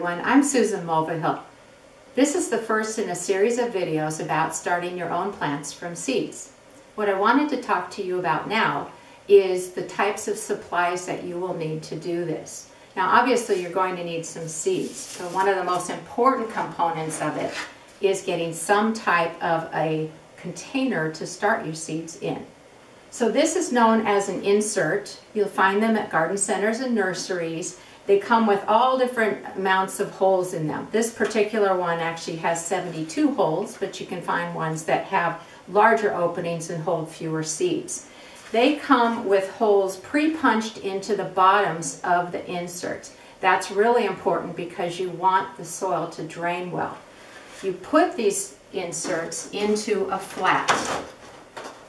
everyone, I'm Susan Mulvihill. This is the first in a series of videos about starting your own plants from seeds. What I wanted to talk to you about now is the types of supplies that you will need to do this. Now obviously you're going to need some seeds, so one of the most important components of it is getting some type of a container to start your seeds in. So this is known as an insert. You'll find them at garden centers and nurseries. They come with all different amounts of holes in them. This particular one actually has 72 holes, but you can find ones that have larger openings and hold fewer seeds. They come with holes pre-punched into the bottoms of the inserts. That's really important because you want the soil to drain well. You put these inserts into a flat.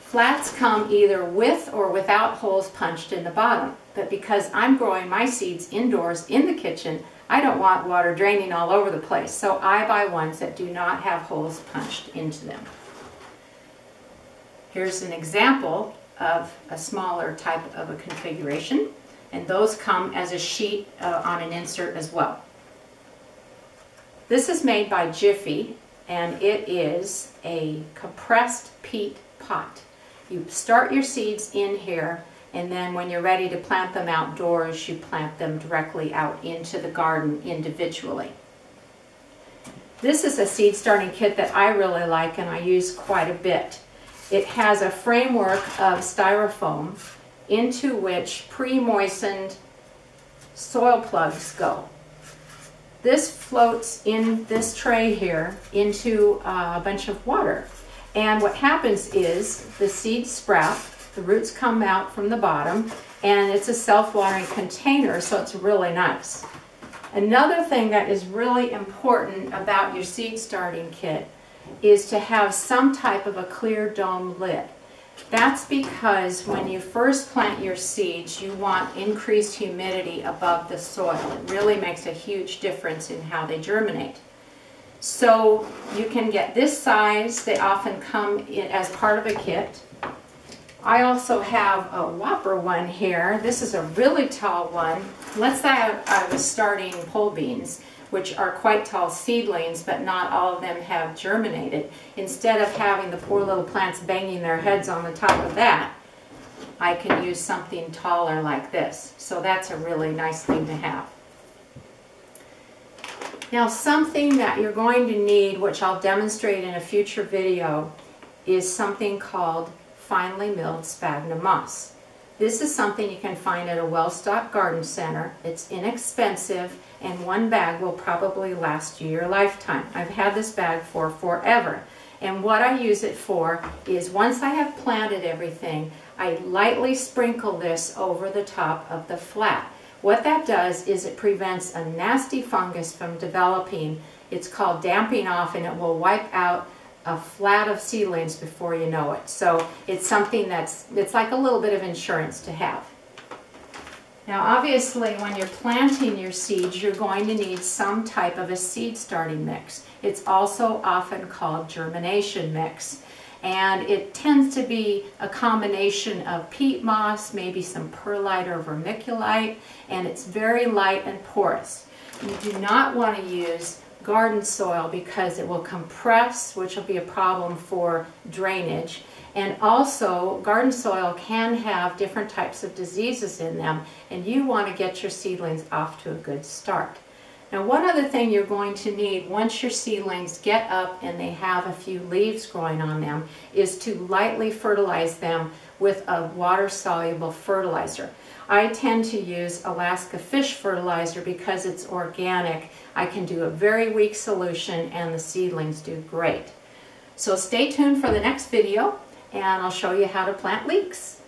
Flats come either with or without holes punched in the bottom, but because I'm growing my seeds indoors in the kitchen, I don't want water draining all over the place, so I buy ones that do not have holes punched into them. Here's an example of a smaller type of a configuration, and those come as a sheet on an insert as well. This is made by Jiffy, and it is a compressed peat pot. You start your seeds in here, and then when you're ready to plant them outdoors, you plant them directly out into the garden individually. This is a seed starting kit that I really like and I use quite a bit. It has a framework of styrofoam into which pre-moistened soil plugs go. This floats in this tray here into a bunch of water. And what happens is the seeds sprout, the roots come out from the bottom, and it's a self-watering container, so it's really nice. Another thing that is really important about your seed starting kit is to have some type of a clear dome lid. That's because when you first plant your seeds, you want increased humidity above the soil. It really makes a huge difference in how they germinate. So you can get this size. They often come in as part of a kit. I also have a whopper one here. This is a really tall one. Let's say I was starting pole beans, which are quite tall seedlings, but not all of them have germinated. Instead of having the poor little plants banging their heads on the top of that, I can use something taller like this. So that's a really nice thing to have. Now something that you're going to need, which I'll demonstrate in a future video, is something called finely milled sphagnum moss. This is something you can find at a well-stocked garden center. It's inexpensive, and one bag will probably last you your lifetime. I've had this bag for forever. And what I use it for is once I have planted everything, I lightly sprinkle this over the top of the flat. What that does is it prevents a nasty fungus from developing. It's called damping off, and it will wipe out a flat of seedlings before you know it. So it's something it's like a little bit of insurance to have. Now obviously when you're planting your seeds, you're going to need some type of a seed starting mix. It's also often called germination mix. And it tends to be a combination of peat moss, maybe some perlite or vermiculite, and it's very light and porous. You do not want to use garden soil because it will compress, which will be a problem for drainage. And also, garden soil can have different types of diseases in them, and you want to get your seedlings off to a good start. Now one other thing you're going to need once your seedlings get up and they have a few leaves growing on them is to lightly fertilize them with a water-soluble fertilizer. I tend to use Alaska fish fertilizer because it's organic. I can do a very weak solution and the seedlings do great. So stay tuned for the next video and I'll show you how to plant leeks.